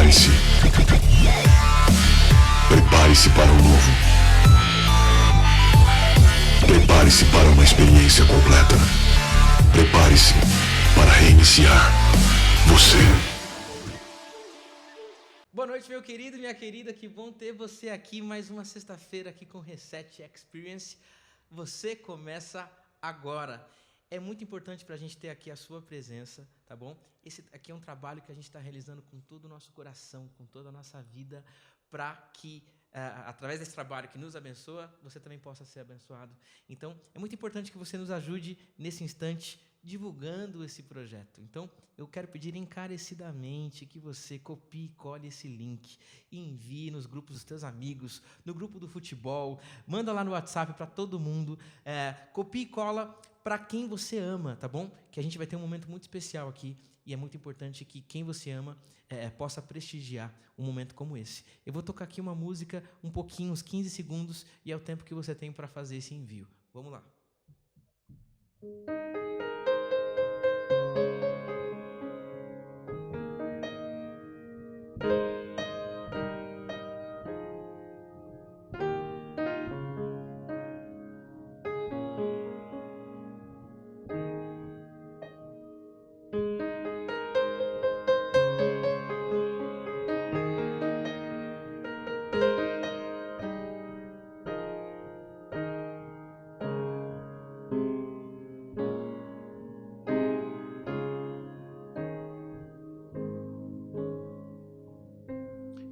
Prepare-se. Prepare-se para o novo. Prepare-se para uma experiência completa. Prepare-se para reiniciar você. Boa noite, meu querido e minha querida, que bom ter você aqui, mais uma sexta-feira aqui com Reset Experience. Você começa agora. É muito importante para a gente ter aqui a sua presença, tá bom? Esse aqui é um trabalho que a gente está realizando com todo o nosso coração, com toda a nossa vida, para que, através desse trabalho que nos abençoa, você também possa ser abençoado. Então, é muito importante que você nos ajude nesse instante, divulgando esse projeto. Então, eu quero pedir encarecidamente que você copie e cole esse link e envie nos grupos dos teus amigos, no grupo do futebol, manda lá no WhatsApp para todo mundo, copie e cola para quem você ama, tá bom? Que a gente vai ter um momento muito especial aqui e é muito importante que quem você ama possa prestigiar um momento como esse. Eu vou tocar aqui uma música, um pouquinho, uns 15 segundos, e é o tempo que você tem para fazer esse envio. Vamos lá.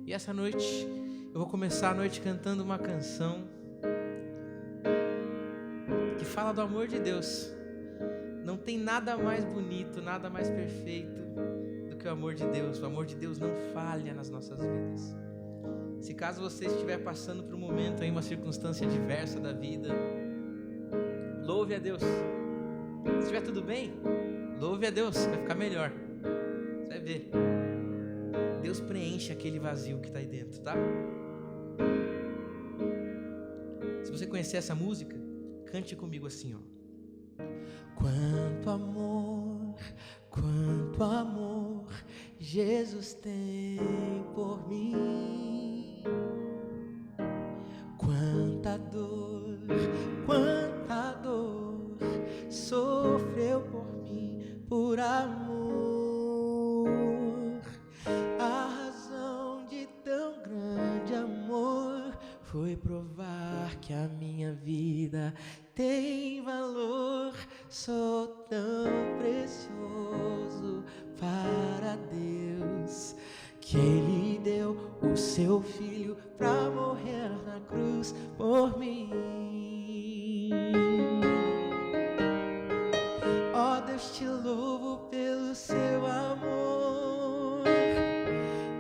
E essa noite, eu vou começar a noite cantando uma canção que fala do amor de Deus. Não tem nada mais bonito, nada mais perfeito do que o amor de Deus. O amor de Deus não falha nas nossas vidas. Se caso você estiver passando por um momento, aí, uma circunstância adversa da vida, louve a Deus. Se estiver tudo bem, louve a Deus, vai ficar melhor. Você vai ver. Deus preenche aquele vazio que está aí dentro, tá? Se você conhecer essa música, cante comigo assim, ó. Quanto amor Jesus tem por mim. Quanta dor sofreu por mim, por amor. Foi provar que a minha vida tem valor. Sou tão precioso para Deus, que Ele deu o seu Filho pra morrer na cruz por mim. Ó Deus, te louvo pelo seu amor.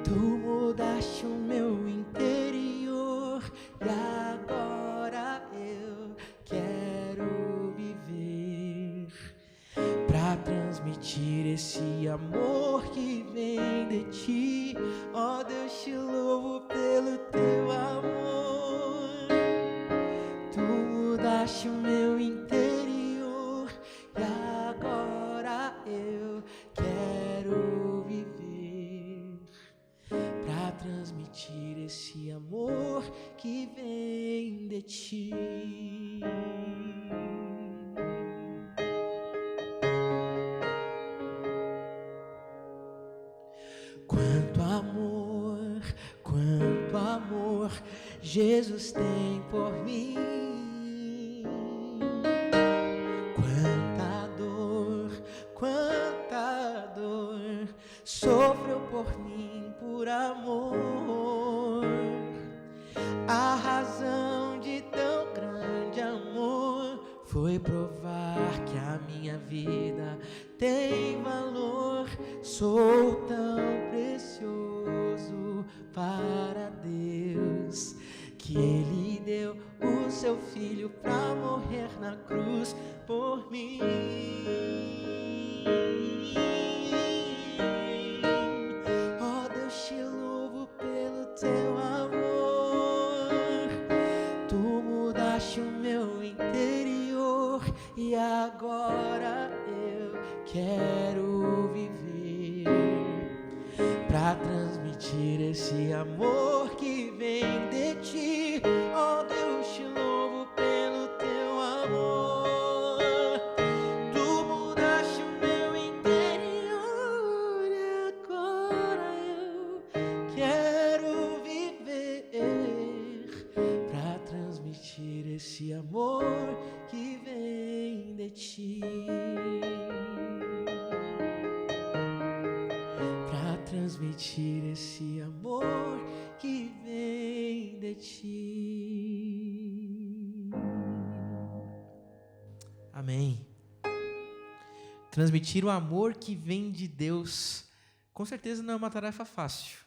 Tu mudaste o meu interior e agora eu quero viver pra transmitir esse amor que vem de ti. Ó Deus, te louvo pelo teu amor. Tu mudaste o meu interior e agora eu quero viver pra transmitir esse amor que vem de ti. Quanto amor Jesus tem por mim. Quanta dor sofreu por mim, por amor. A razão de tão grande amor foi provar que a minha vida tem valor. Sou tão precioso para Deus, que Ele deu o seu Filho pra morrer na cruz por mim. Ó Deus, te louvo pelo teu amor. Tu mudaste o meu interior e agora eu quero viver pra transmitir transmitir esse amor que vem de ti. Oh Deus, te louvo pelo teu amor. Tu mudaste o meu interior e agora eu quero viver pra transmitir esse amor que vem de ti. Transmitir esse amor que vem de ti. Amém. Transmitir o amor que vem de Deus, com certeza não é uma tarefa fácil.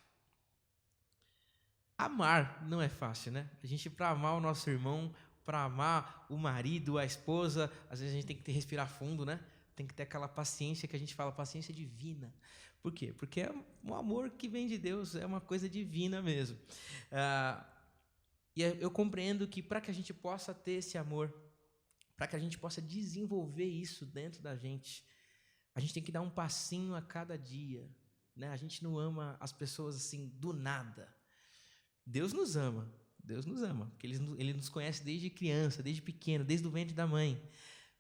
Amar não é fácil, né? A gente, para amar o nosso irmão, para amar o marido, a esposa, às vezes a gente tem que respirar fundo, né? Tem que ter aquela paciência que a gente fala, paciência divina. Por quê? Porque é um amor que vem de Deus, é uma coisa divina mesmo. E eu compreendo que para que a gente possa ter esse amor, para que a gente possa desenvolver isso dentro da gente, a gente tem que dar um passinho a cada dia, né? A gente não ama as pessoas assim do nada. Deus nos ama, porque Ele nos conhece desde criança, desde pequeno, desde o ventre da mãe.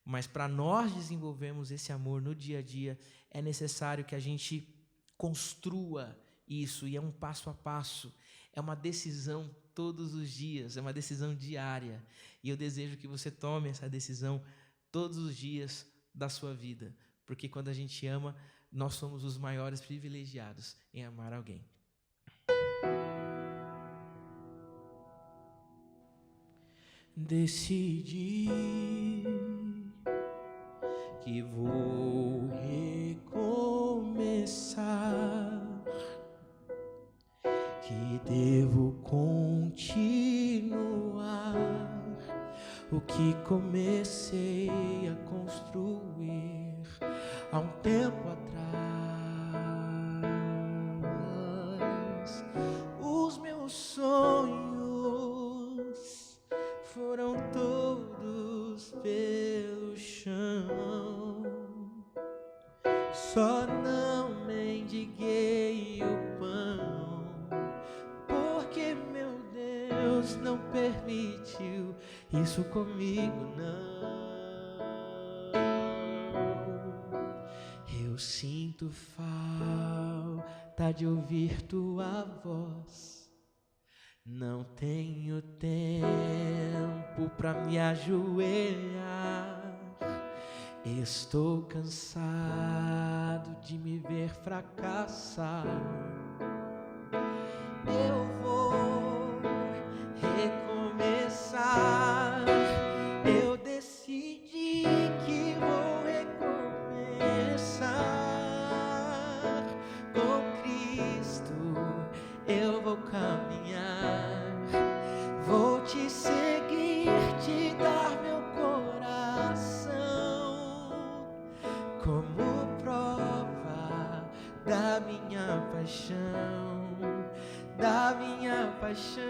Mas para nós desenvolvermos esse amor no dia a dia, é necessário que a gente construa isso, e é um passo a passo, é uma decisão todos os dias, é uma decisão diária, e eu desejo que você tome essa decisão todos os dias da sua vida, porque quando a gente ama, nós somos os maiores privilegiados em amar alguém. Decidi que vou recomeçar, que devo continuar o que comecei a construir há um tempo atrás. Os meus sonhos foram todos pelo chão, só não mendiguei o pão, porque meu Deus não permitiu isso comigo, não. Eu sinto falta de ouvir tua voz, não tenho tempo pra me ajoelhar. Estou cansado de me ver fracassar. Eu vou recomeçar. Eu decidi que vou recomeçar. Com Cristo eu vou caminhar. Vou te seguir, te dar meu coração como prova da minha paixão, da minha paixão,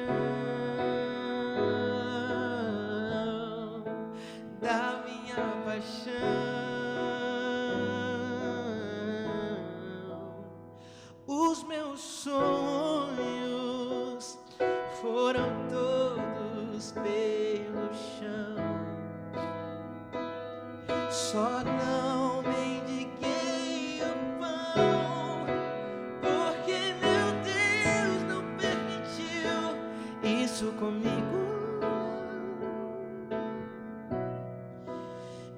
da minha paixão. Os meus sonhos foram todos pelo chão, só não mendiguei o pão, porque meu Deus não permitiu isso comigo.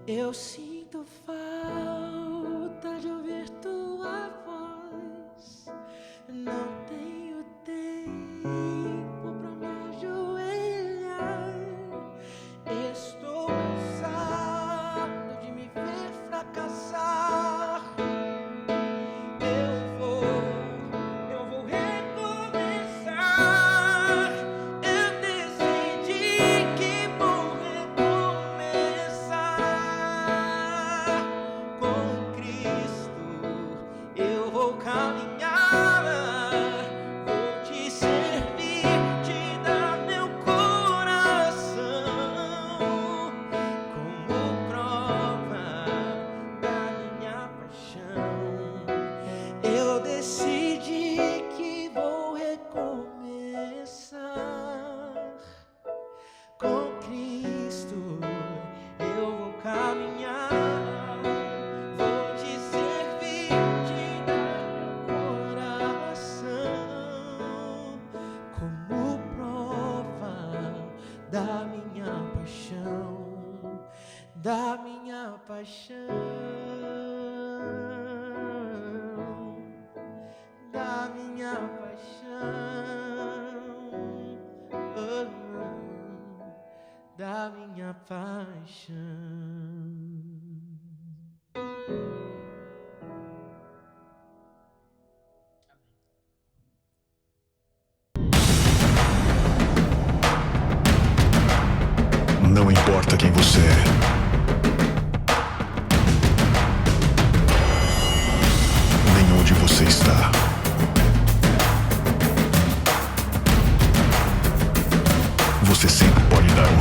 Eu sinto falta de ouvir tua voz, não tenho tempo pra me ajoelhar. Estou cansado de me ver fracassar. Eu vou recomeçar. Eu decidi que vou recomeçar. Com Cristo eu vou caminhar. Vou te servir, te dar meu coração como prova da minha paixão. Eu decidi que vou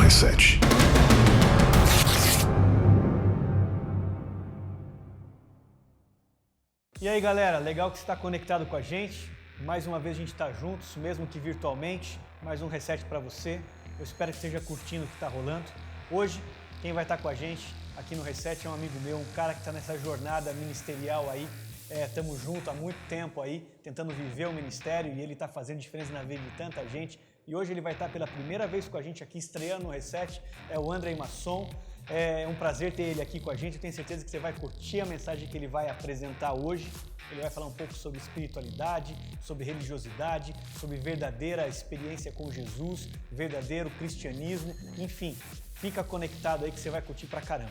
Reset. E aí galera, legal que você está conectado com a gente. Mais uma vez a gente está juntos, mesmo que virtualmente. Mais um Reset para você. Eu espero que esteja curtindo o que está rolando. Hoje, quem vai estar com a gente aqui no Reset é um amigo meu, um cara que está nessa jornada ministerial aí. Estamos juntos há muito tempo aí, tentando viver o ministério, e ele está fazendo diferença na vida de tanta gente. E hoje ele vai estar pela primeira vez com a gente aqui, estreando no Reset, é o Andrei Masson. É um prazer ter ele aqui com a gente. Eu tenho certeza que você vai curtir a mensagem que ele vai apresentar hoje. Ele vai falar um pouco sobre espiritualidade, sobre religiosidade, sobre verdadeira experiência com Jesus, verdadeiro cristianismo, enfim. Fica conectado aí que você vai curtir pra caramba.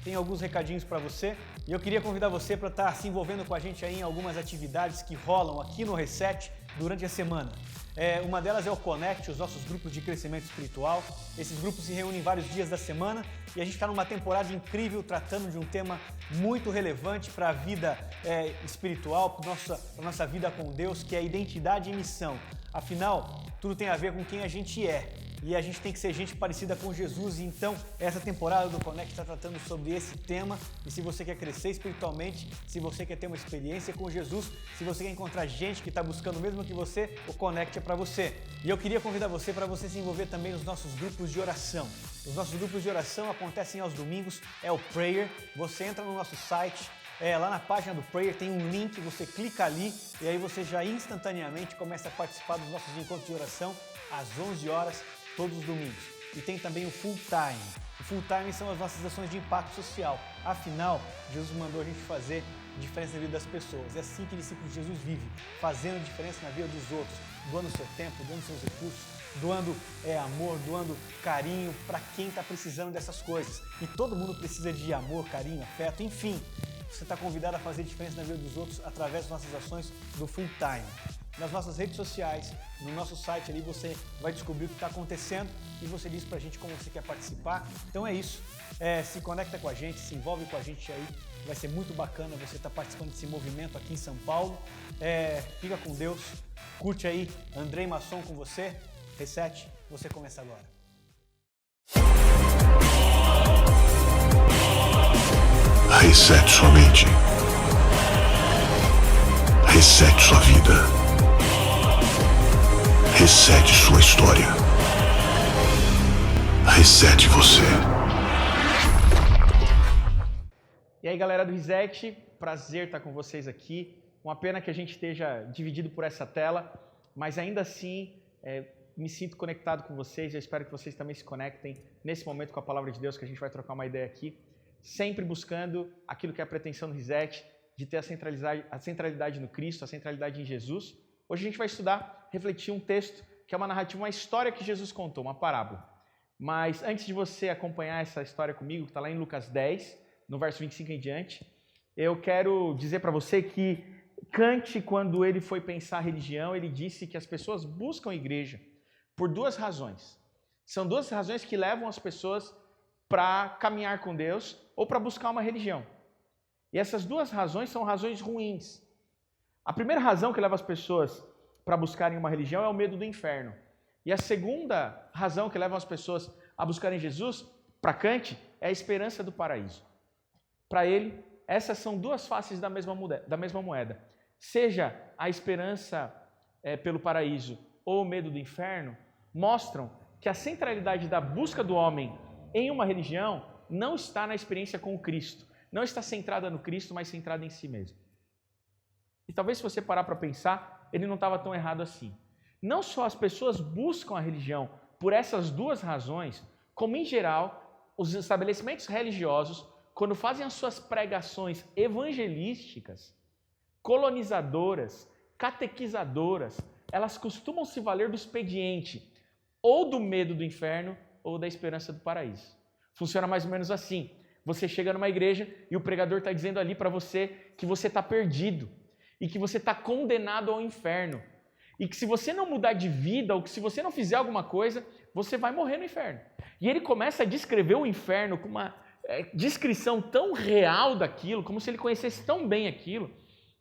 Tem alguns recadinhos para você e eu queria convidar você para estar se envolvendo com a gente aí em algumas atividades que rolam aqui no Reset durante a semana. Uma delas é o Connect, os nossos grupos de crescimento espiritual. Esses grupos se reúnem vários dias da semana e a gente está numa temporada incrível tratando de um tema muito relevante para a vida espiritual, para a nossa vida com Deus, que é identidade e missão. Afinal, tudo tem a ver com quem a gente é. E a gente tem que ser gente parecida com Jesus, e então essa temporada do Connect está tratando sobre esse tema. E se você quer crescer espiritualmente, se você quer ter uma experiência com Jesus, se você quer encontrar gente que está buscando o mesmo que você, o Connect é para você. E eu queria convidar você para você se envolver também nos nossos grupos de oração. Os nossos grupos de oração acontecem aos domingos, é o Prayer. Você entra no nosso site, lá na página do Prayer tem um link, você clica ali e aí você já instantaneamente começa a participar dos nossos encontros de oração às 11 horas, todos os domingos. E tem também o Full Time. O Full Time são as nossas ações de impacto social. Afinal, Jesus mandou a gente fazer diferença na vida das pessoas. É assim que o discípulo de Jesus vive, fazendo diferença na vida dos outros, doando seu tempo, doando seus recursos, doando amor, doando carinho para quem está precisando dessas coisas. E todo mundo precisa de amor, carinho, afeto, enfim. Você está convidado a fazer diferença na vida dos outros através das nossas ações do Full Time. Nas nossas redes sociais, no nosso site ali, você vai descobrir o que está acontecendo e você diz pra gente como você quer participar. Então é isso, se conecta com a gente, se envolve com a gente aí, vai ser muito bacana você estar participando desse movimento aqui em São Paulo. Fica com Deus, curte aí, Andrei Masson com você, Reset, você começa agora. Reset sua mente. Reset sua vida. Reset sua história. Reset você. E aí galera do Reset, prazer estar com vocês aqui. Uma pena que a gente esteja dividido por essa tela, mas ainda assim me sinto conectado com vocês. Eu espero que vocês também se conectem nesse momento com a Palavra de Deus, que a gente vai trocar uma ideia aqui. Sempre buscando aquilo que é a pretensão do Reset, de ter a centralidade no Cristo, a centralidade em Jesus. Hoje a gente vai estudar, refletir um texto que é uma narrativa, uma história que Jesus contou, uma parábola. Mas antes de você acompanhar essa história comigo, que está lá em Lucas 10, no verso 25 em diante, eu quero dizer para você que Kant, quando ele foi pensar a religião, ele disse que as pessoas buscam a igreja por duas razões. São duas razões que levam as pessoas para caminhar com Deus ou para buscar uma religião. E essas duas razões são razões ruins. A primeira razão que leva as pessoas para buscarem uma religião é o medo do inferno. E a segunda razão que leva as pessoas a buscarem Jesus, para Kant, é a esperança do paraíso. Para ele, essas são duas faces da mesma moeda. Seja a esperança pelo paraíso ou o medo do inferno, mostram que a centralidade da busca do homem em uma religião não está na experiência com o Cristo. Não está centrada no Cristo, mas centrada em si mesmo. E talvez se você parar para pensar, ele não estava tão errado assim. Não só as pessoas buscam a religião por essas duas razões, como em geral, os estabelecimentos religiosos, quando fazem as suas pregações evangelísticas, colonizadoras, catequizadoras, elas costumam se valer do expediente ou do medo do inferno ou da esperança do paraíso. Funciona mais ou menos assim. Você chega numa igreja e o pregador está dizendo ali para você que você está perdido e que você está condenado ao inferno e que se você não mudar de vida ou que se você não fizer alguma coisa, você vai morrer no inferno. E ele começa a descrever o inferno com uma descrição tão real daquilo, como se ele conhecesse tão bem aquilo,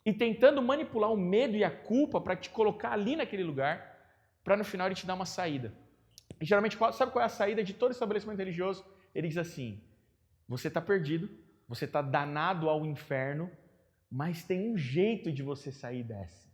e tentando manipular o medo e a culpa para te colocar ali naquele lugar, para no final ele te dar uma saída. E geralmente, sabe qual é a saída de todo estabelecimento religioso? Ele diz assim, você está perdido, você está danado ao inferno, mas tem um jeito de você sair dessa.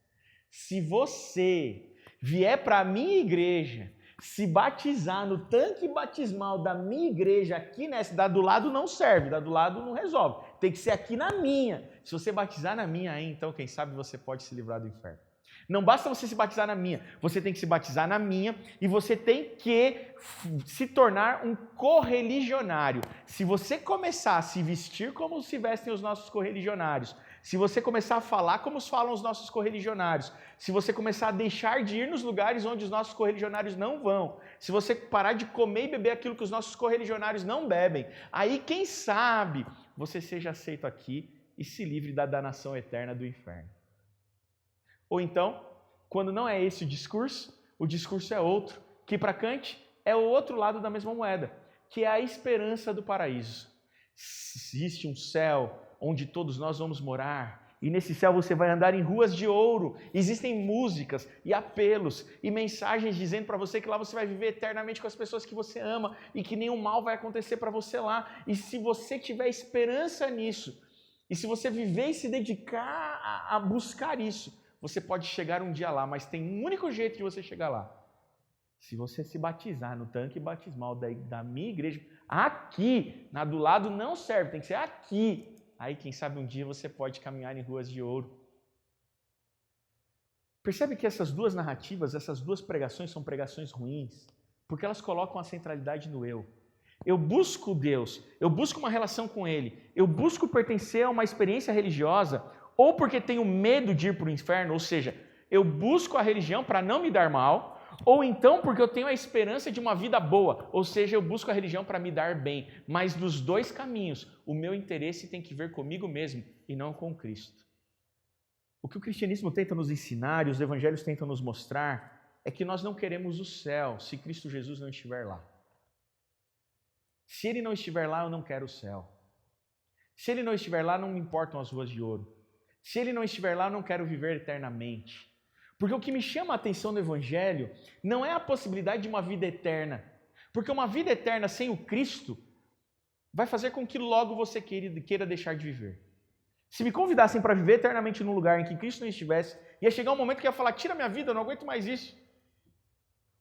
Se você vier para a minha igreja, se batizar no tanque batismal da minha igreja aqui nessa, da do lado não serve, da do lado não resolve. Tem que ser aqui na minha. Se você batizar na minha aí, então quem sabe você pode se livrar do inferno. Não basta você se batizar na minha, você tem que se batizar na minha e você tem que se tornar um correligionário. Se você começar a se vestir como se vestem os nossos correligionários, se você começar a falar como falam os nossos correligionários, se você começar a deixar de ir nos lugares onde os nossos correligionários não vão, se você parar de comer e beber aquilo que os nossos correligionários não bebem, aí quem sabe você seja aceito aqui e se livre da danação eterna do inferno. Ou então, quando não é esse o discurso é outro, que para Kant é o outro lado da mesma moeda, que é a esperança do paraíso. Existe um céu onde todos nós vamos morar, e nesse céu você vai andar em ruas de ouro. Existem músicas e apelos e mensagens dizendo para você que lá você vai viver eternamente com as pessoas que você ama e que nenhum mal vai acontecer para você lá. E se você tiver esperança nisso, e se você viver e se dedicar a buscar isso, você pode chegar um dia lá, mas tem um único jeito de você chegar lá. Se você se batizar no tanque batismal da minha igreja, aqui, na do lado não serve, tem que ser aqui. Aí, quem sabe um dia você pode caminhar em ruas de ouro. Percebe que essas duas narrativas, essas duas pregações são pregações ruins, porque elas colocam a centralidade no eu. Eu busco Deus, eu busco uma relação com Ele, eu busco pertencer a uma experiência religiosa, ou porque tenho medo de ir para o inferno, ou seja, eu busco a religião para não me dar mal, ou então porque eu tenho a esperança de uma vida boa, ou seja, eu busco a religião para me dar bem. Mas nos dois caminhos, o meu interesse tem que ver comigo mesmo e não com Cristo. O que o cristianismo tenta nos ensinar e os evangelhos tentam nos mostrar é que nós não queremos o céu se Cristo Jesus não estiver lá. Se Ele não estiver lá, eu não quero o céu. Se Ele não estiver lá, não me importam as ruas de ouro. Se Ele não estiver lá, eu não quero viver eternamente. Porque o que me chama a atenção no Evangelho não é a possibilidade de uma vida eterna. Porque uma vida eterna sem o Cristo vai fazer com que logo você queira deixar de viver. Se me convidassem para viver eternamente num lugar em que Cristo não estivesse, ia chegar um momento que ia falar, tira minha vida, eu não aguento mais isso.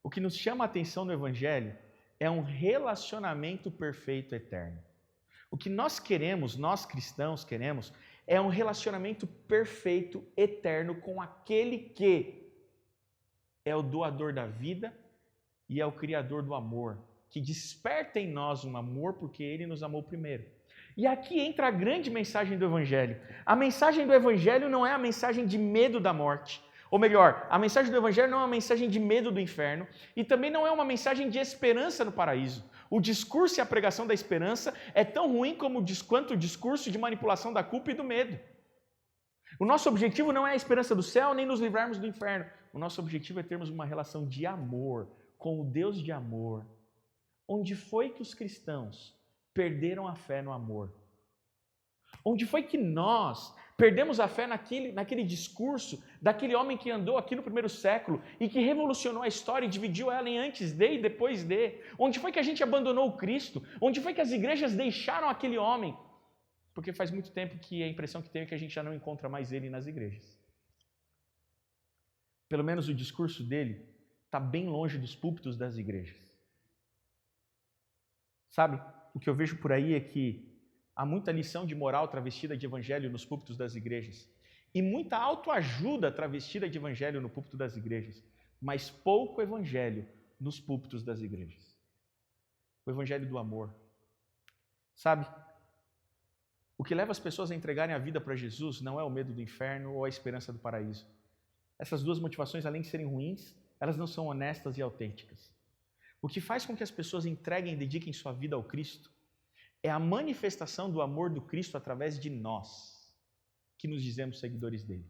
O que nos chama a atenção no Evangelho é um relacionamento perfeito eterno. O que nós queremos, nós cristãos queremos, é um relacionamento perfeito, eterno, com aquele que é o doador da vida e é o criador do amor, que desperta em nós um amor porque Ele nos amou primeiro. E aqui entra a grande mensagem do Evangelho. A mensagem do Evangelho não é a mensagem de medo da morte, ou melhor, a mensagem do Evangelho não é uma mensagem de medo do inferno e também não é uma mensagem de esperança no paraíso. O discurso e a pregação da esperança é tão ruim quanto o discurso de manipulação da culpa e do medo. O nosso objetivo não é a esperança do céu, nem nos livrarmos do inferno. O nosso objetivo é termos uma relação de amor com o Deus de amor. Onde foi que os cristãos perderam a fé no amor? Onde foi que nós perdemos a fé naquele discurso daquele homem que andou aqui no primeiro século e que revolucionou a história e dividiu ela em antes de e depois de? Onde foi que a gente abandonou o Cristo? Onde foi que as igrejas deixaram aquele homem? Porque faz muito tempo que a impressão que tenho é que a gente já não encontra mais ele nas igrejas. Pelo menos o discurso dele está bem longe dos púlpitos das igrejas. Sabe, o que eu vejo por aí é que há muita lição de moral travestida de evangelho nos púlpitos das igrejas e muita autoajuda travestida de evangelho no púlpito das igrejas, mas pouco evangelho nos púlpitos das igrejas. O evangelho do amor. Sabe, o que leva as pessoas a entregarem a vida para Jesus não é o medo do inferno ou a esperança do paraíso. Essas duas motivações, além de serem ruins, elas não são honestas e autênticas. O que faz com que as pessoas entreguem e dediquem sua vida ao Cristo é a manifestação do amor do Cristo através de nós, que nos dizemos seguidores dele.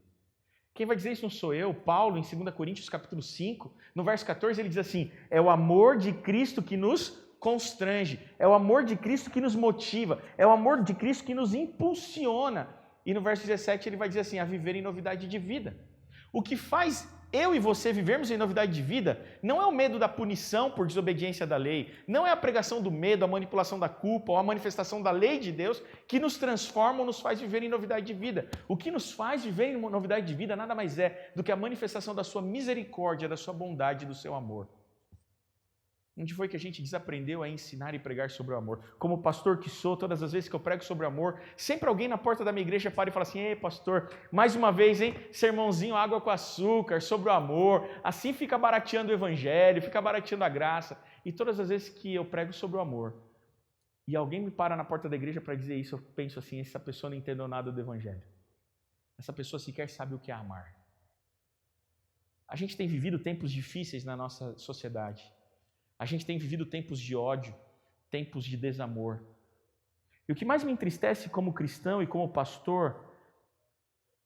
Quem vai dizer isso não sou eu, Paulo, em 2 Coríntios capítulo 5, no verso 14, ele diz assim, é o amor de Cristo que nos constrange, é o amor de Cristo que nos motiva, é o amor de Cristo que nos impulsiona. E no verso 17 ele vai dizer assim, a viver em novidade de vida. O que faz eu e você vivermos em novidade de vida não é o medo da punição por desobediência da lei, não é a pregação do medo, a manipulação da culpa ou a manifestação da lei de Deus que nos transforma ou nos faz viver em novidade de vida. O que nos faz viver em novidade de vida nada mais é do que a manifestação da sua misericórdia, da sua bondade e do seu amor. Onde foi que a gente desaprendeu a ensinar e pregar sobre o amor? Como pastor que sou, todas as vezes que eu prego sobre amor, sempre alguém na porta da minha igreja para e fala assim: ei, pastor, mais uma vez, hein? Sermãozinho água com açúcar, sobre o amor. Assim fica barateando o evangelho, fica barateando a graça. E todas as vezes que eu prego sobre o amor, e alguém me para na porta da igreja para dizer isso, eu penso assim: essa pessoa não entendeu nada do evangelho. Essa pessoa sequer sabe o que é amar. A gente tem vivido tempos difíceis na nossa sociedade. A gente tem vivido tempos de ódio, tempos de desamor. E o que mais me entristece como cristão e como pastor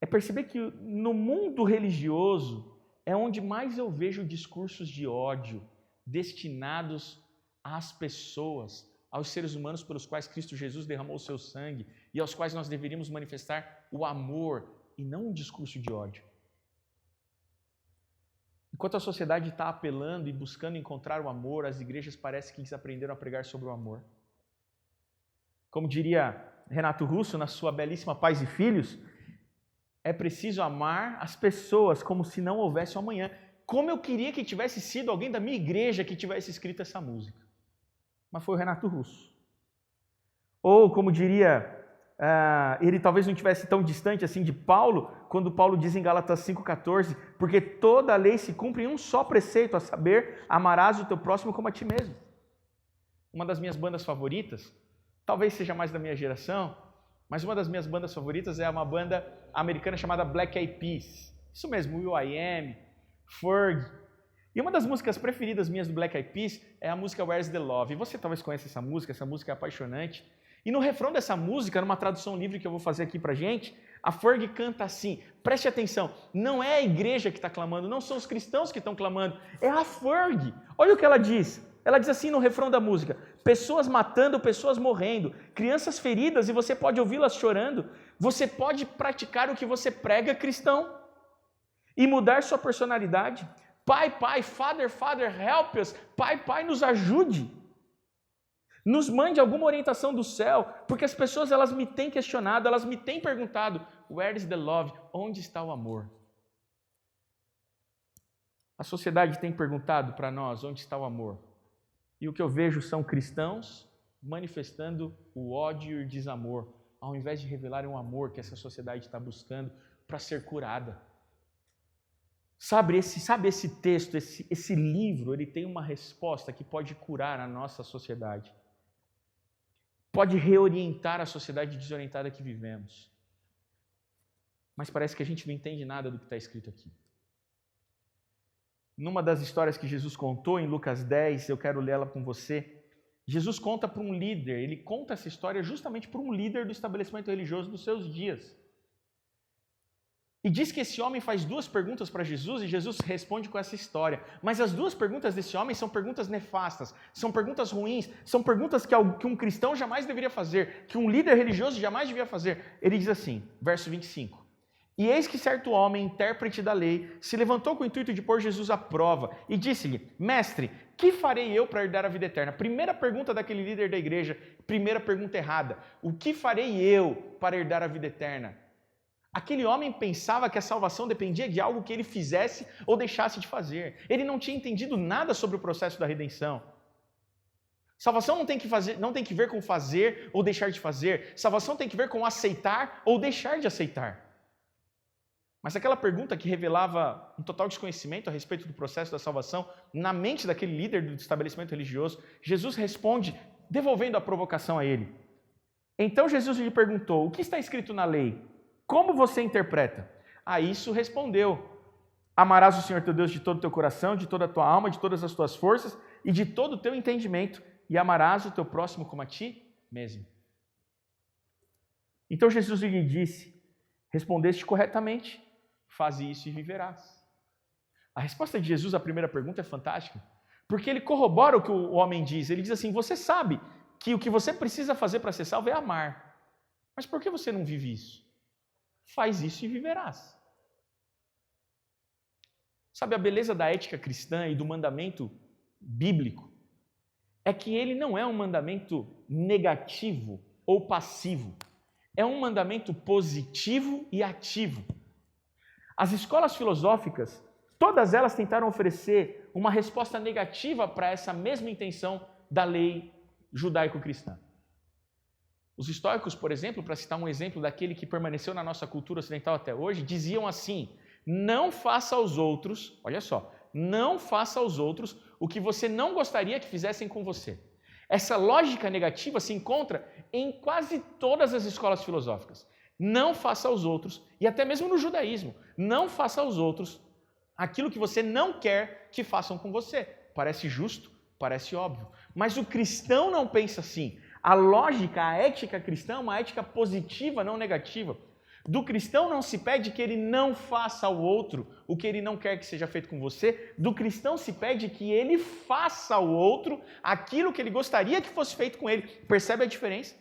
é perceber que no mundo religioso é onde mais eu vejo discursos de ódio destinados às pessoas, aos seres humanos pelos quais Cristo Jesus derramou o seu sangue e aos quais nós deveríamos manifestar o amor e não um discurso de ódio. Enquanto a sociedade está apelando e buscando encontrar o amor, as igrejas parecem que desaprenderam a pregar sobre o amor. Como diria Renato Russo na sua belíssima Pais e Filhos, é preciso amar as pessoas como se não houvesse um amanhã. Como eu queria que tivesse sido alguém da minha igreja que tivesse escrito essa música. Mas foi o Renato Russo. Ou como diria... ele talvez não estivesse tão distante assim de Paulo, quando Paulo diz em Gálatas 5,14, porque toda a lei se cumpre em um só preceito, a saber, amarás o teu próximo como a ti mesmo. Uma das minhas bandas favoritas, talvez seja mais da minha geração, mas uma das minhas bandas favoritas é uma banda americana chamada Black Eyed Peas. Isso mesmo, will.i.am, Ferg. E uma das músicas preferidas minhas do Black Eyed Peas é a música Where's the Love. E você talvez conheça essa música é apaixonante. E no refrão dessa música, numa tradução livre que eu vou fazer aqui pra gente, a Ferg canta assim, preste atenção, não é a igreja que está clamando, não são os cristãos que estão clamando, é a Ferg. Olha o que ela diz assim no refrão da música: pessoas matando, pessoas morrendo, crianças feridas e você pode ouvi-las chorando, você pode praticar o que você prega, cristão, e mudar sua personalidade. Pai, pai, father, father, help us, pai, pai, nos ajude. Nos mande alguma orientação do céu, porque as pessoas elas me têm questionado, elas me têm perguntado, where is the love? Onde está o amor? A sociedade tem perguntado para nós, onde está o amor? E o que eu vejo são cristãos manifestando o ódio e o desamor, ao invés de revelarem o amor que essa sociedade está buscando para ser curada. Sabe esse texto, esse livro, ele tem uma resposta que pode curar a nossa sociedade. Pode reorientar a sociedade desorientada que vivemos. Mas parece que a gente não entende nada do que está escrito aqui. Numa das histórias que Jesus contou, em Lucas 10, eu quero lê-la com você, Jesus conta para um líder, ele conta essa história justamente para um líder do estabelecimento religioso dos seus dias. E diz que esse homem faz duas perguntas para Jesus e Jesus responde com essa história. Mas as duas perguntas desse homem são perguntas nefastas, são perguntas ruins, são perguntas que um cristão jamais deveria fazer, que um líder religioso jamais devia fazer. Ele diz assim, verso 25. E eis que certo homem, intérprete da lei, se levantou com o intuito de pôr Jesus à prova e disse-lhe: mestre, que farei eu para herdar a vida eterna? Primeira pergunta daquele líder da igreja, primeira pergunta errada. O que farei eu para herdar a vida eterna? Aquele homem pensava que a salvação dependia de algo que ele fizesse ou deixasse de fazer. Ele não tinha entendido nada sobre o processo da redenção. Salvação não tem que ver com fazer ou deixar de fazer. Salvação tem que ver com aceitar ou deixar de aceitar. Mas aquela pergunta que revelava um total desconhecimento a respeito do processo da salvação na mente daquele líder do estabelecimento religioso, Jesus responde devolvendo a provocação a ele. Então Jesus lhe perguntou: o que está escrito na lei? Como você interpreta? A isso respondeu: amarás o Senhor teu Deus de todo o teu coração, de toda a tua alma, de todas as tuas forças e de todo o teu entendimento, e amarás o teu próximo como a ti mesmo. Então Jesus lhe disse: respondeste corretamente, faze isso e viverás. A resposta de Jesus à primeira pergunta é fantástica, porque ele corrobora o que o homem diz. Ele diz assim: você sabe que o que você precisa fazer para ser salvo é amar, mas por que você não vive isso? Faz isso e viverás. Sabe, a beleza da ética cristã e do mandamento bíblico é que ele não é um mandamento negativo ou passivo. É um mandamento positivo e ativo. As escolas filosóficas, todas elas tentaram oferecer uma resposta negativa para essa mesma intenção da lei judaico-cristã. Os estoicos, por exemplo, para citar um exemplo daquele que permaneceu na nossa cultura ocidental até hoje, diziam assim: não faça aos outros, olha só, não faça aos outros o que você não gostaria que fizessem com você. Essa lógica negativa se encontra em quase todas as escolas filosóficas. Não faça aos outros, e até mesmo no judaísmo, não faça aos outros aquilo que você não quer que façam com você. Parece justo, parece óbvio. Mas o cristão não pensa assim. A lógica, a ética cristã é uma ética positiva, não negativa. Do cristão não se pede que ele não faça ao outro o que ele não quer que seja feito com você. Do cristão se pede que ele faça ao outro aquilo que ele gostaria que fosse feito com ele. Percebe a diferença?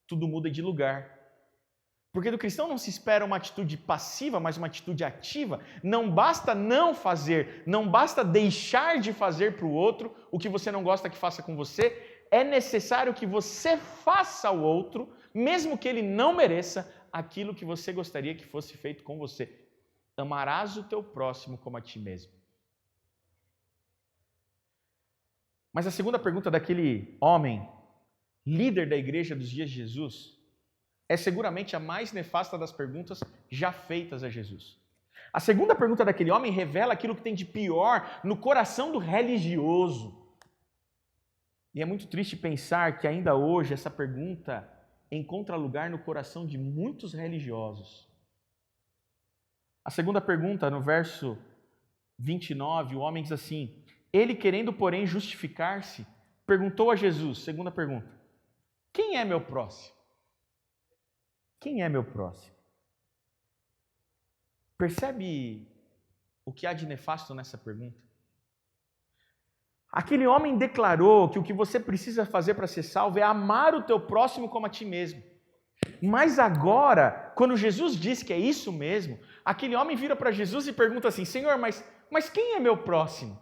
Tudo muda de lugar. Porque do cristão não se espera uma atitude passiva, mas uma atitude ativa. Não basta não fazer, não basta deixar de fazer para o outro o que você não gosta que faça com você. É necessário que você faça ao outro, mesmo que ele não mereça, aquilo que você gostaria que fosse feito com você. Amarás o teu próximo como a ti mesmo. Mas a segunda pergunta daquele homem, líder da igreja dos dias de Jesus, é seguramente a mais nefasta das perguntas já feitas a Jesus. A segunda pergunta daquele homem revela aquilo que tem de pior no coração do religioso. E é muito triste pensar que ainda hoje essa pergunta encontra lugar no coração de muitos religiosos. A segunda pergunta, no verso 29, o homem diz assim: ele, querendo, porém, justificar-se, perguntou a Jesus, segunda pergunta: quem é meu próximo? Quem é meu próximo? Percebe o que há de nefasto nessa pergunta? Aquele homem declarou que o que você precisa fazer para ser salvo é amar o teu próximo como a ti mesmo. Mas agora, quando Jesus diz que é isso mesmo, aquele homem vira para Jesus e pergunta assim: Senhor, mas quem é meu próximo?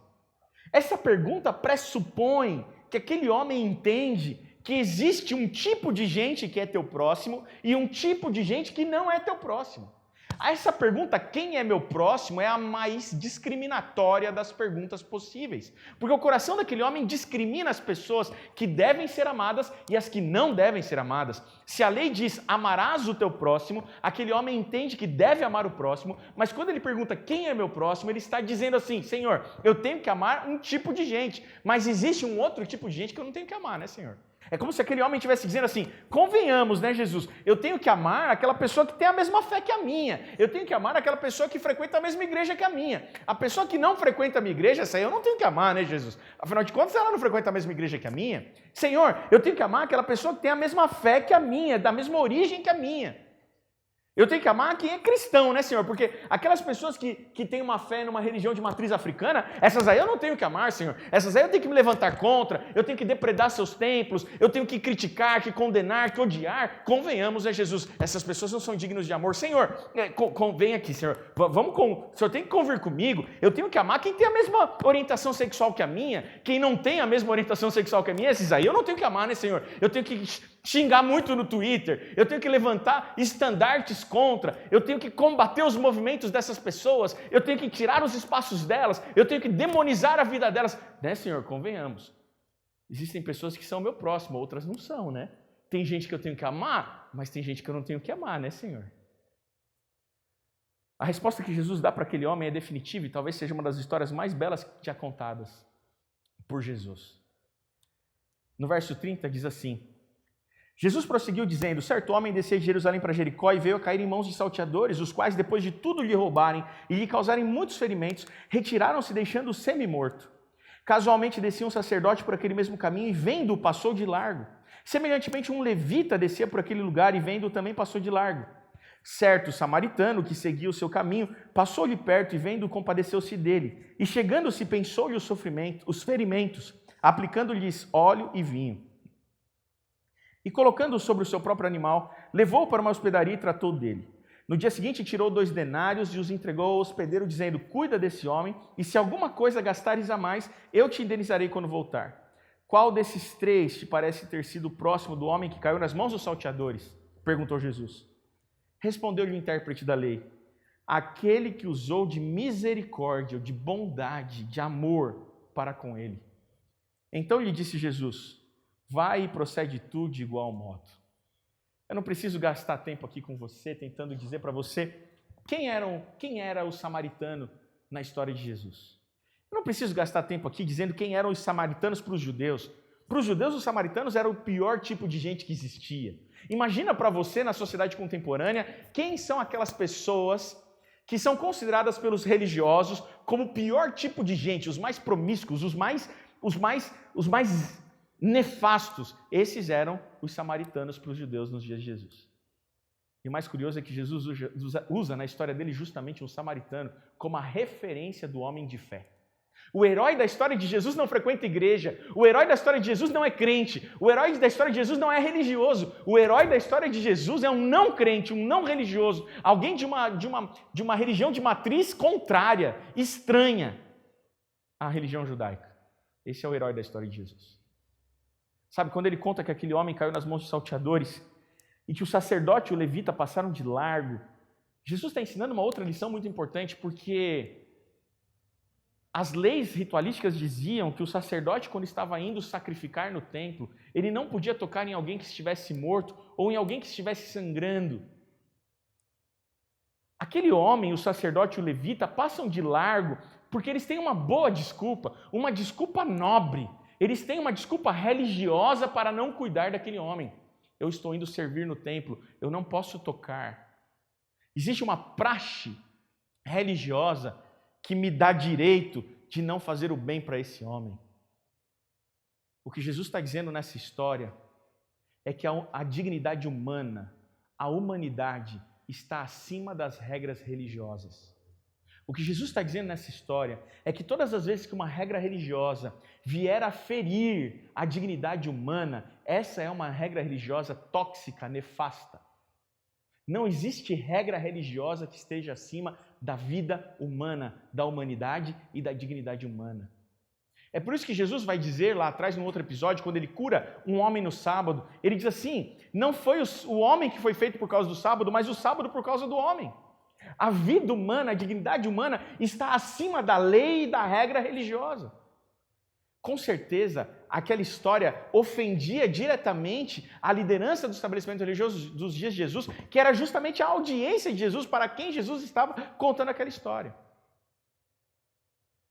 Essa pergunta pressupõe que aquele homem entende que existe um tipo de gente que é teu próximo e um tipo de gente que não é teu próximo. Essa pergunta, quem é meu próximo, é a mais discriminatória das perguntas possíveis. Porque o coração daquele homem discrimina as pessoas que devem ser amadas e as que não devem ser amadas. Se a lei diz, amarás o teu próximo, aquele homem entende que deve amar o próximo, mas quando ele pergunta quem é meu próximo, ele está dizendo assim: Senhor, eu tenho que amar um tipo de gente, mas existe um outro tipo de gente que eu não tenho que amar, né, Senhor? É como se aquele homem estivesse dizendo assim: convenhamos, né, Jesus? Eu tenho que amar aquela pessoa que tem a mesma fé que a minha. Eu tenho que amar aquela pessoa que frequenta a mesma igreja que a minha. A pessoa que não frequenta a minha igreja, essa aí eu não tenho que amar, né, Jesus? Afinal de contas, ela não frequenta a mesma igreja que a minha. Senhor, eu tenho que amar aquela pessoa que tem a mesma fé que a minha, da mesma origem que a minha. Eu tenho que amar quem é cristão, né, Senhor? Porque aquelas pessoas que têm uma fé numa religião de matriz africana, essas aí eu não tenho que amar, Senhor. Essas aí eu tenho que me levantar contra, eu tenho que depredar seus templos, eu tenho que criticar, que condenar, que odiar. Convenhamos, né, Jesus? Essas pessoas não são dignas de amor. Senhor, vem aqui, Senhor. O Senhor tem que convir comigo. Eu tenho que amar quem tem a mesma orientação sexual que a minha. Quem não tem a mesma orientação sexual que a minha, esses aí eu não tenho que amar, né, Senhor? Eu tenho que xingar muito no Twitter, eu tenho que levantar estandartes contra, eu tenho que combater os movimentos dessas pessoas, eu tenho que tirar os espaços delas, eu tenho que demonizar a vida delas. Né, Senhor? Convenhamos. Existem pessoas que são meu próximo, outras não são, né? Tem gente que eu tenho que amar, mas tem gente que eu não tenho que amar, né, Senhor? A resposta que Jesus dá para aquele homem é definitiva e talvez seja uma das histórias mais belas já contadas por Jesus. No verso 30 diz assim: Jesus prosseguiu dizendo: certo homem descia de Jerusalém para Jericó e veio a cair em mãos de salteadores, os quais, depois de tudo lhe roubarem e lhe causarem muitos ferimentos, retiraram-se deixando-o semi-morto. Casualmente descia um sacerdote por aquele mesmo caminho e, vendo-o, passou de largo. Semelhantemente, um levita descia por aquele lugar e, vendo-o, também passou de largo. Certo samaritano, que seguia o seu caminho, passou-lhe perto e, vendo-o, compadeceu-se dele. E, chegando-se, pensou-lhe os ferimentos, aplicando-lhes óleo e vinho. E colocando-o sobre o seu próprio animal, levou-o para uma hospedaria e tratou dele. No dia seguinte, tirou 2 denários e os entregou ao hospedeiro, dizendo: cuida desse homem, e se alguma coisa gastares a mais, eu te indenizarei quando voltar. Qual desses 3 te parece ter sido próximo do homem que caiu nas mãos dos salteadores? Perguntou Jesus. Respondeu-lhe o intérprete da lei: aquele que usou de misericórdia, de bondade, de amor para com ele. Então lhe disse Jesus: vai e procede tu de igual modo. Eu não preciso gastar tempo aqui com você, tentando dizer para você quem era o samaritano na história de Jesus. Eu não preciso gastar tempo aqui dizendo quem eram os samaritanos para os judeus. Para os judeus, os samaritanos eram o pior tipo de gente que existia. Imagina para você, na sociedade contemporânea, quem são aquelas pessoas que são consideradas pelos religiosos como o pior tipo de gente, os mais promíscuos, os mais nefastos. Esses eram os samaritanos para os judeus nos dias de Jesus. E o mais curioso é que Jesus usa na história dele justamente um samaritano como a referência do homem de fé. O herói da história de Jesus não frequenta igreja. O herói da história de Jesus não é crente. O herói da história de Jesus não é religioso. O herói da história de Jesus é um não crente, um não religioso. Alguém de uma religião de matriz contrária, estranha à religião judaica. Esse é o herói da história de Jesus. Sabe, quando ele conta que aquele homem caiu nas mãos dos salteadores e que o sacerdote e o levita passaram de largo, Jesus está ensinando uma outra lição muito importante, porque as leis ritualísticas diziam que o sacerdote, quando estava indo sacrificar no templo, ele não podia tocar em alguém que estivesse morto ou em alguém que estivesse sangrando. Aquele homem, o sacerdote e o levita, passam de largo porque eles têm uma boa desculpa, uma desculpa nobre. Eles têm uma desculpa religiosa para não cuidar daquele homem. Eu estou indo servir no templo, eu não posso tocar. Existe uma praxe religiosa que me dá direito de não fazer o bem para esse homem. O que Jesus está dizendo nessa história é que a dignidade humana, a humanidade, está acima das regras religiosas. O que Jesus está dizendo nessa história é que todas as vezes que uma regra religiosa vier a ferir a dignidade humana, essa é uma regra religiosa tóxica, nefasta. Não existe regra religiosa que esteja acima da vida humana, da humanidade e da dignidade humana. É por isso que Jesus vai dizer lá atrás, num outro episódio, quando ele cura um homem no sábado, ele diz assim: não foi o homem que foi feito por causa do sábado, mas o sábado por causa do homem. A vida humana, a dignidade humana está acima da lei e da regra religiosa. Com certeza, aquela história ofendia diretamente a liderança do estabelecimento religioso dos dias de Jesus, que era justamente a audiência de Jesus para quem Jesus estava contando aquela história.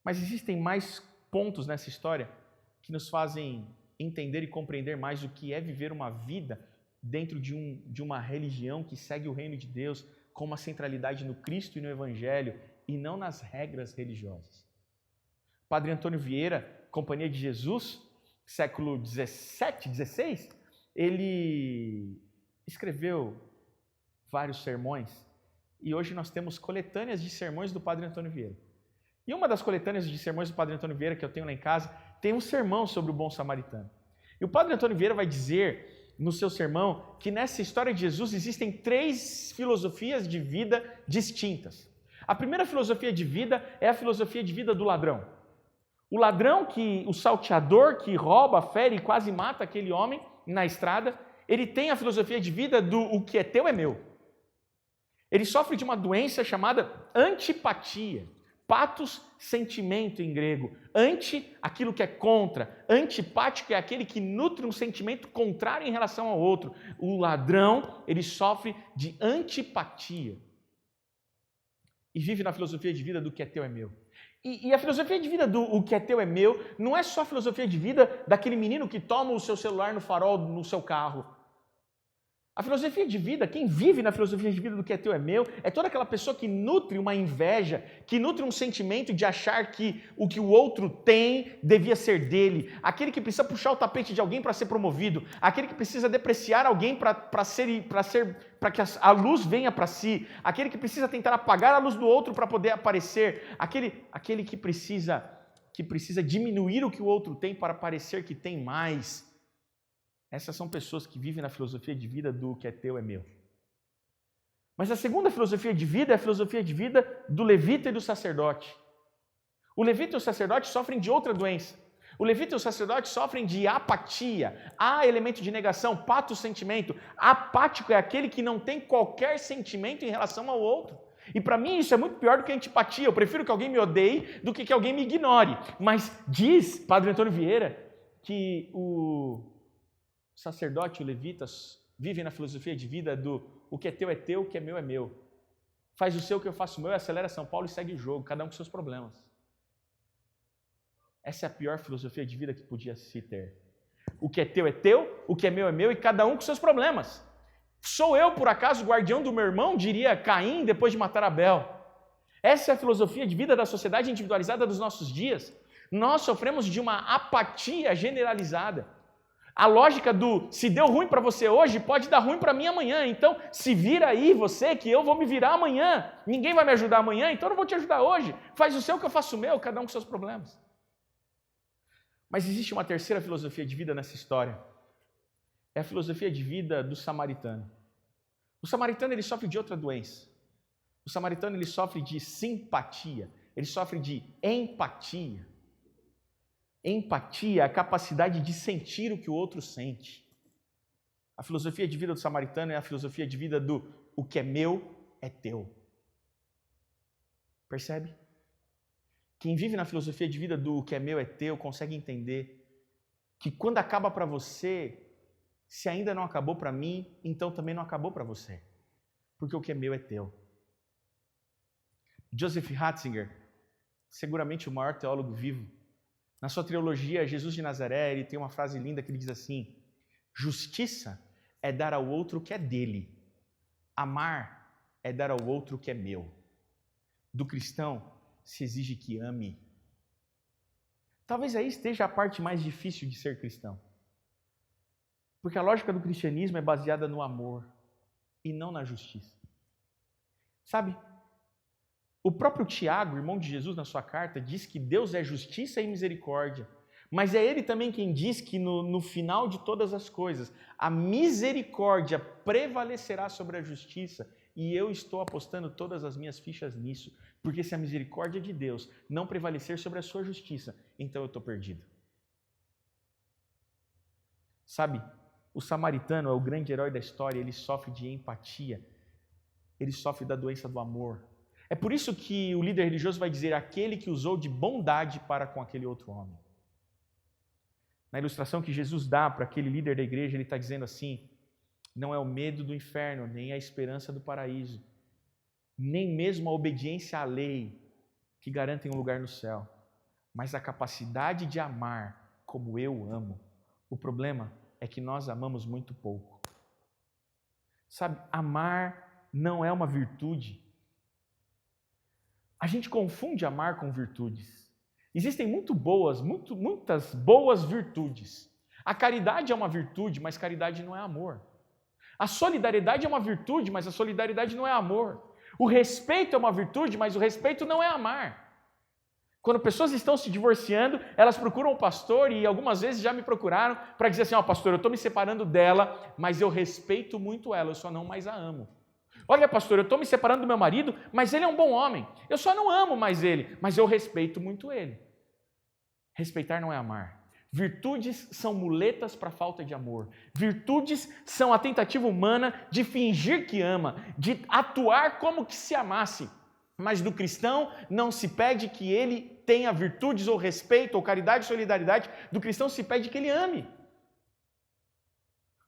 Mas existem mais pontos nessa história que nos fazem entender e compreender mais o que é viver uma vida dentro de uma religião que segue o reino de Deus com uma centralidade no Cristo e no Evangelho e não nas regras religiosas. Padre Antônio Vieira, Companhia de Jesus, século XVI, ele escreveu vários sermões e hoje nós temos coletâneas de sermões do Padre Antônio Vieira. E uma das coletâneas de sermões do Padre Antônio Vieira que eu tenho lá em casa tem um sermão sobre o bom samaritano. E o Padre Antônio Vieira vai dizer no seu sermão que nessa história de Jesus existem 3 filosofias de vida distintas. A primeira filosofia de vida é a filosofia de vida do ladrão. O ladrão, o salteador que rouba, fere e quase mata aquele homem na estrada, ele tem a filosofia de vida do o que é teu é meu. Ele sofre de uma doença chamada antipatia. Patos, sentimento em grego. Anti, aquilo que é contra. Antipático é aquele que nutre um sentimento contrário em relação ao outro. O ladrão, ele sofre de antipatia. E vive na filosofia de vida do que é teu é meu. E a filosofia de vida do o que é teu é meu não é só a filosofia de vida daquele menino que toma o seu celular no farol no seu carro. A filosofia de vida, quem vive na filosofia de vida do que é teu é meu, é toda aquela pessoa que nutre uma inveja, que nutre um sentimento de achar que o que o outro tem devia ser dele, aquele que precisa puxar o tapete de alguém para ser promovido, aquele que precisa depreciar alguém para que a luz venha para si, aquele que precisa tentar apagar a luz do outro para poder aparecer, aquele que precisa diminuir o que o outro tem para parecer que tem mais. Essas são pessoas que vivem na filosofia de vida do que é teu é meu. Mas a segunda filosofia de vida é a filosofia de vida do levita e do sacerdote. O levita e o sacerdote sofrem de outra doença. O levita e o sacerdote sofrem de apatia. Há elemento de negação, pato sentimento. Apático é aquele que não tem qualquer sentimento em relação ao outro. E para mim isso é muito pior do que a antipatia. Eu prefiro que alguém me odeie do que alguém me ignore. Mas diz Padre Antônio Vieira que o sacerdote e o levita vivem na filosofia de vida do o que é teu, o que é meu. Faz o seu, que eu faço o meu, acelera São Paulo e segue o jogo, cada um com seus problemas. Essa é a pior filosofia de vida que podia se ter. O que é teu, o que é meu e cada um com seus problemas. Sou eu, por acaso, guardião do meu irmão, diria Caim depois de matar Abel. Essa é a filosofia de vida da sociedade individualizada dos nossos dias. Nós sofremos de uma apatia generalizada. A lógica do se deu ruim para você hoje, pode dar ruim para mim amanhã. Então, se vira aí você que eu vou me virar amanhã. Ninguém vai me ajudar amanhã, então eu não vou te ajudar hoje. Faz o seu que eu faço o meu, cada um com seus problemas. Mas existe uma terceira filosofia de vida nessa história. É a filosofia de vida do samaritano. O samaritano ele sofre de outra doença. O samaritano ele sofre de simpatia, ele sofre de empatia. Empatia é a capacidade de sentir o que o outro sente. A filosofia de vida do samaritano é a filosofia de vida do o que é meu é teu. Percebe? Quem vive na filosofia de vida do o que é meu é teu consegue entender que quando acaba para você, se ainda não acabou para mim, então também não acabou para você. Porque o que é meu é teu. Joseph Ratzinger, seguramente o maior teólogo vivo, na sua trilogia Jesus de Nazaré, ele tem uma frase linda que ele diz assim: justiça é dar ao outro o que é dele. Amar é dar ao outro o que é meu. Do cristão se exige que ame. Talvez aí esteja a parte mais difícil de ser cristão. Porque a lógica do cristianismo é baseada no amor e não na justiça. Sabe? O próprio Tiago, irmão de Jesus, na sua carta, diz que Deus é justiça e misericórdia. Mas é ele também quem diz que no final de todas as coisas, a misericórdia prevalecerá sobre a justiça. E eu estou apostando todas as minhas fichas nisso. Porque se a misericórdia de Deus não prevalecer sobre a sua justiça, então eu estou perdido. Sabe, o samaritano é o grande herói da história, ele sofre de empatia, ele sofre da doença do amor. É por isso que o líder religioso vai dizer aquele que usou de bondade para com aquele outro homem. Na ilustração que Jesus dá para aquele líder da igreja, ele está dizendo assim: não é o medo do inferno, nem a esperança do paraíso, nem mesmo a obediência à lei que garantem um lugar no céu, mas a capacidade de amar como eu amo. O problema é que nós amamos muito pouco. Sabe, amar não é uma virtude. A gente confunde amar com virtudes. Existem muitas boas virtudes. A caridade é uma virtude, mas caridade não é amor. A solidariedade é uma virtude, mas a solidariedade não é amor. O respeito é uma virtude, mas o respeito não é amar. Quando pessoas estão se divorciando, elas procuram o pastor e algumas vezes já me procuraram para dizer assim: pastor, eu estou me separando dela, mas eu respeito muito ela, eu só não mais a amo. Olha, pastor, eu estou me separando do meu marido, mas ele é um bom homem. Eu só não amo mais ele, mas eu respeito muito ele. Respeitar não é amar. Virtudes são muletas para a falta de amor. Virtudes são a tentativa humana de fingir que ama, de atuar como que se amasse. Mas do cristão não se pede que ele tenha virtudes ou respeito ou caridade ou solidariedade. Do cristão se pede que ele ame.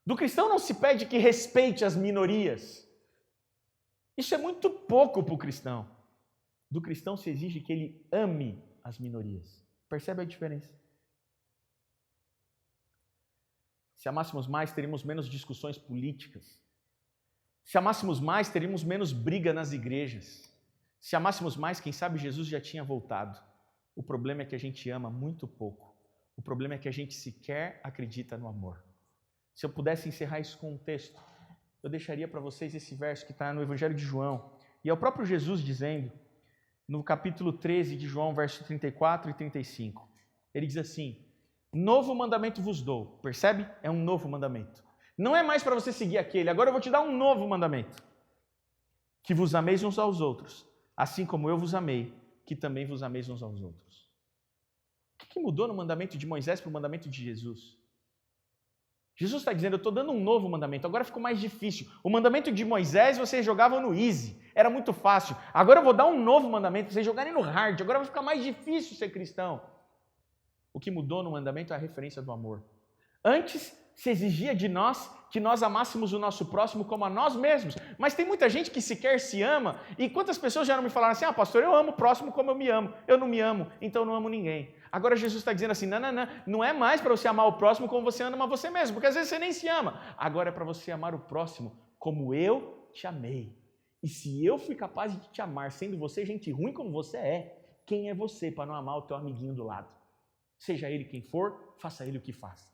Do cristão não se pede que respeite as minorias. Isso é muito pouco para o cristão. Do cristão se exige que ele ame as minorias. Percebe a diferença? Se amássemos mais, teríamos menos discussões políticas. Se amássemos mais, teríamos menos briga nas igrejas. Se amássemos mais, quem sabe Jesus já tinha voltado. O problema é que a gente ama muito pouco. O problema é que a gente sequer acredita no amor. Se eu pudesse encerrar isso com um texto, eu deixaria para vocês esse verso que está no Evangelho de João. E é o próprio Jesus dizendo, no capítulo 13 de João, verso 34 e 35. Ele diz assim: novo mandamento vos dou. Percebe? É um novo mandamento. Não é mais para você seguir aquele. Agora eu vou te dar um novo mandamento. que vos ameis uns aos outros, assim como eu vos amei, que também vos ameis uns aos outros. O que mudou no mandamento de Moisés para o mandamento de Jesus? Jesus está dizendo, eu estou dando um novo mandamento, agora ficou mais difícil. O mandamento de Moisés vocês jogavam no easy, era muito fácil. Agora eu vou dar um novo mandamento, vocês jogarem no hard, agora vai ficar mais difícil ser cristão. O que mudou no mandamento é a referência do amor. Antes se exigia de nós que nós amássemos o nosso próximo como a nós mesmos. Mas tem muita gente que sequer se ama. E quantas pessoas já não me falaram assim, pastor, eu amo o próximo como eu me amo. Eu não me amo, então eu não amo ninguém. Agora Jesus está dizendo assim, não é mais para você amar o próximo como você ama você mesmo, porque às vezes você nem se ama. Agora é para você amar o próximo como eu te amei. E se eu fui capaz de te amar, sendo você gente ruim como você é, quem é você para não amar o teu amiguinho do lado? Seja ele quem for, faça ele o que faça.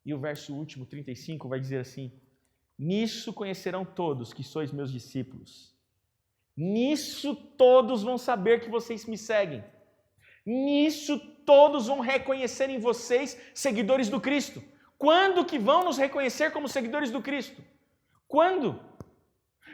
E o verso último, 35, vai dizer assim, nisso conhecerão todos que sois meus discípulos. Nisso todos vão saber que vocês me seguem. Nisso todos vão reconhecer em vocês seguidores do Cristo. Quando que vão nos reconhecer como seguidores do Cristo? Quando?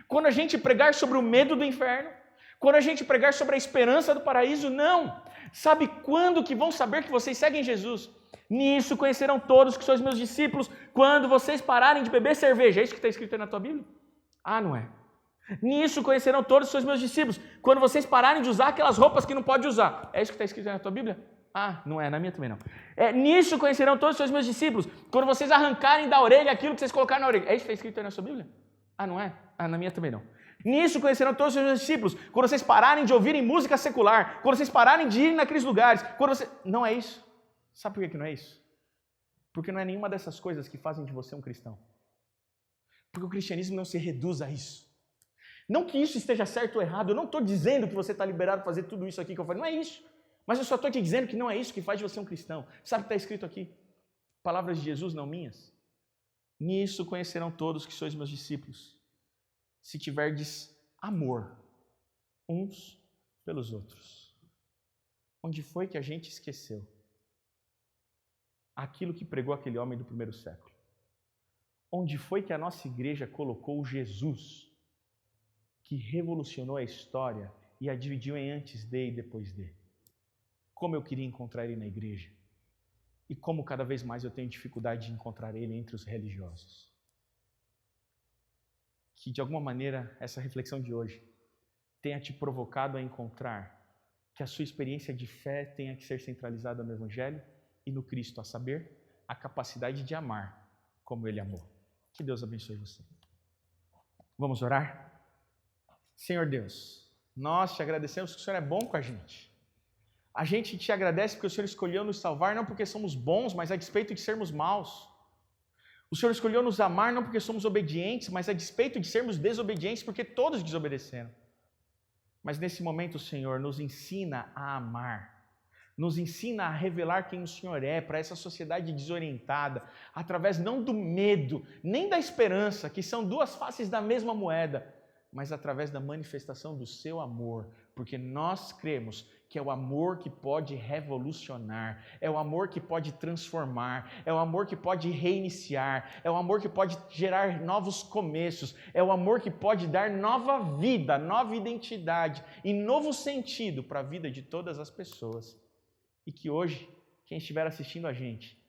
Quando a gente pregar sobre o medo do inferno? Quando a gente pregar sobre a esperança do paraíso? Não. Sabe quando que vão saber que vocês seguem Jesus? Nisso conhecerão todos que sois meus discípulos, quando vocês pararem de beber cerveja. É isso que está escrito aí na tua Bíblia? Não é. Nisso conhecerão todos que sois meus discípulos, quando vocês pararem de usar aquelas roupas que não pode usar. É isso que está escrito aí na tua Bíblia? Não é, na minha também não. Nisso conhecerão todos que sois meus discípulos, quando vocês arrancarem da orelha aquilo que vocês colocaram na orelha. É isso que está escrito aí na sua Bíblia? Não é? Na minha também não. Nisso conhecerão todos os meus discípulos, quando vocês pararem de ouvirem música secular, quando vocês pararem de ir naqueles lugares, Não é isso. Sabe por que não é isso? Porque não é nenhuma dessas coisas que fazem de você um cristão. Porque o cristianismo não se reduz a isso. Não que isso esteja certo ou errado, eu não estou dizendo que você está liberado para fazer tudo isso aqui que eu falei, não é isso. Mas eu só estou te dizendo que não é isso que faz de você um cristão. Sabe o que está escrito aqui? Palavras de Jesus, não minhas. Nisso conhecerão todos que sois meus discípulos, se tiverdes amor uns pelos outros. Onde foi que a gente esqueceu aquilo que pregou aquele homem do primeiro século? Onde foi que a nossa igreja colocou Jesus, que revolucionou a história e a dividiu em antes de e depois de? Como eu queria encontrar ele na igreja. E como cada vez mais eu tenho dificuldade de encontrar ele entre os religiosos. Que de alguma maneira essa reflexão de hoje tenha te provocado a encontrar que a sua experiência de fé tenha que ser centralizada no Evangelho e no Cristo, a saber, a capacidade de amar como Ele amou. Que Deus abençoe você. Vamos orar? Senhor Deus, nós te agradecemos que o Senhor é bom com a gente. A gente te agradece porque o Senhor escolheu nos salvar, não porque somos bons, mas a despeito de sermos maus. O Senhor escolheu nos amar não porque somos obedientes, mas a despeito de sermos desobedientes, porque todos desobedeceram. Mas nesse momento, Senhor, nos ensina a amar. Nos ensina a revelar quem o Senhor é para essa sociedade desorientada, através não do medo, nem da esperança, que são duas faces da mesma moeda, mas através da manifestação do seu amor, porque nós cremos que é o amor que pode revolucionar, é o amor que pode transformar, é o amor que pode reiniciar, é o amor que pode gerar novos começos, é o amor que pode dar nova vida, nova identidade e novo sentido para a vida de todas as pessoas. E que hoje, quem estiver assistindo a gente,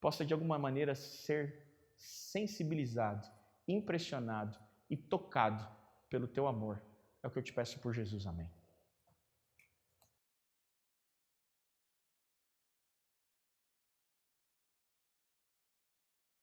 possa de alguma maneira ser sensibilizado, impressionado e tocado pelo teu amor. É o que eu te peço por Jesus. Amém.